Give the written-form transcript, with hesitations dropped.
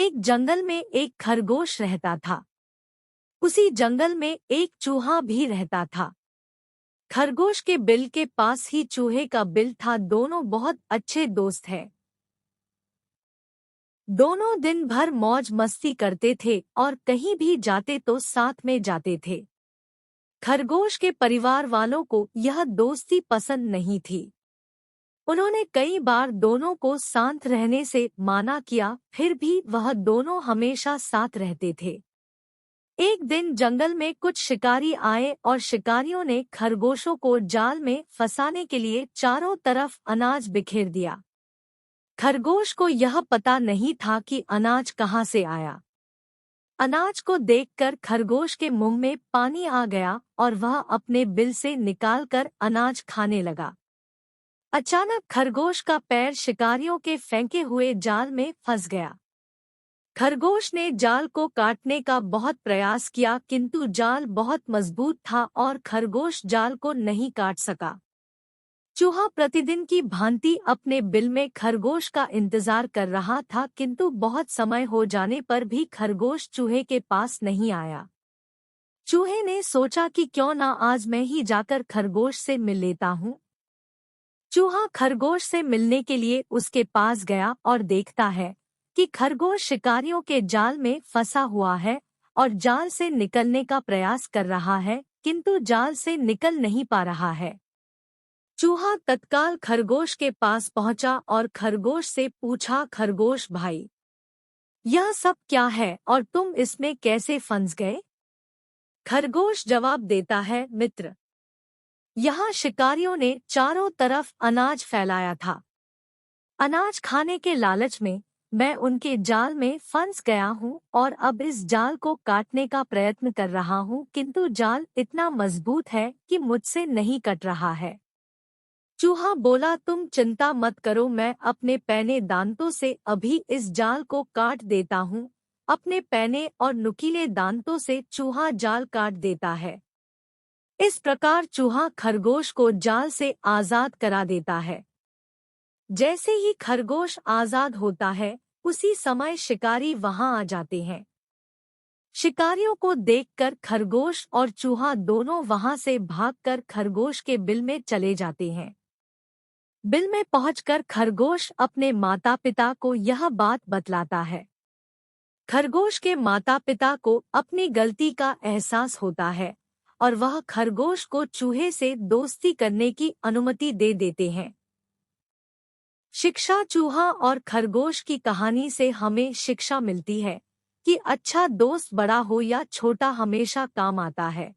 एक जंगल में एक खरगोश रहता था। उसी जंगल में एक चूहा भी रहता था। खरगोश के बिल के पास ही चूहे का बिल था। दोनों बहुत अच्छे दोस्त हैं। दोनों दिन भर मौज मस्ती करते थे और कहीं भी जाते तो साथ में जाते थे। खरगोश के परिवार वालों को यह दोस्ती पसंद नहीं थी। उन्होंने कई बार दोनों को साथ रहने से माना किया, फिर भी वह दोनों हमेशा साथ रहते थे। एक दिन जंगल में कुछ शिकारी आए और शिकारियों ने खरगोशों को जाल में फंसाने के लिए चारों तरफ अनाज बिखेर दिया। खरगोश को यह पता नहीं था कि अनाज कहाँ से आया। अनाज को देखकर खरगोश के मुंह में पानी आ गया और वह अपने बिल से निकालकर अनाज खाने लगा। अचानक खरगोश का पैर शिकारियों के फेंके हुए जाल में फंस गया। खरगोश ने जाल को काटने का बहुत प्रयास किया, किंतु जाल बहुत मजबूत था और खरगोश जाल को नहीं काट सका। चूहा प्रतिदिन की भांति अपने बिल में खरगोश का इंतजार कर रहा था, किंतु बहुत समय हो जाने पर भी खरगोश चूहे के पास नहीं आया। चूहे ने सोचा कि क्यों ना आज मैं ही जाकर खरगोश से मिल लेता हूँ। चूहा खरगोश से मिलने के लिए उसके पास गया और देखता है कि खरगोश शिकारियों के जाल में फंसा हुआ है और जाल से निकलने का प्रयास कर रहा है, किंतु जाल से निकल नहीं पा रहा है। चूहा तत्काल खरगोश के पास पहुंचा और खरगोश से पूछा, खरगोश भाई, यह सब क्या है और तुम इसमें कैसे फंस गए? खरगोश जवाब देता है, मित्र, यहाँ शिकारियों ने चारों तरफ अनाज फैलाया था। अनाज खाने के लालच में मैं उनके जाल में फंस गया हूँ और अब इस जाल को काटने का प्रयत्न कर रहा हूँ, किंतु जाल इतना मजबूत है कि मुझसे नहीं कट रहा है। चूहा बोला, तुम चिंता मत करो, मैं अपने पैने दांतों से अभी इस जाल को काट देता हूँ। अपने पैने और नुकीले दांतों से चूहा जाल काट देता है। इस प्रकार चूहा खरगोश को जाल से आजाद करा देता है। जैसे ही खरगोश आजाद होता है, उसी समय शिकारी वहां आ जाते हैं। शिकारियों को देखकर खरगोश और चूहा दोनों वहां से भागकर खरगोश के बिल में चले जाते हैं। बिल में पहुंचकर खरगोश अपने माता पिता को यह बात बतलाता है। खरगोश के माता पिता को अपनी गलती का एहसास होता है और वह खरगोश को चूहे से दोस्ती करने की अनुमति दे देते हैं। शिक्षा। चूहा और खरगोश की कहानी से हमें शिक्षा मिलती है कि अच्छा दोस्त बड़ा हो या छोटा हमेशा काम आता है।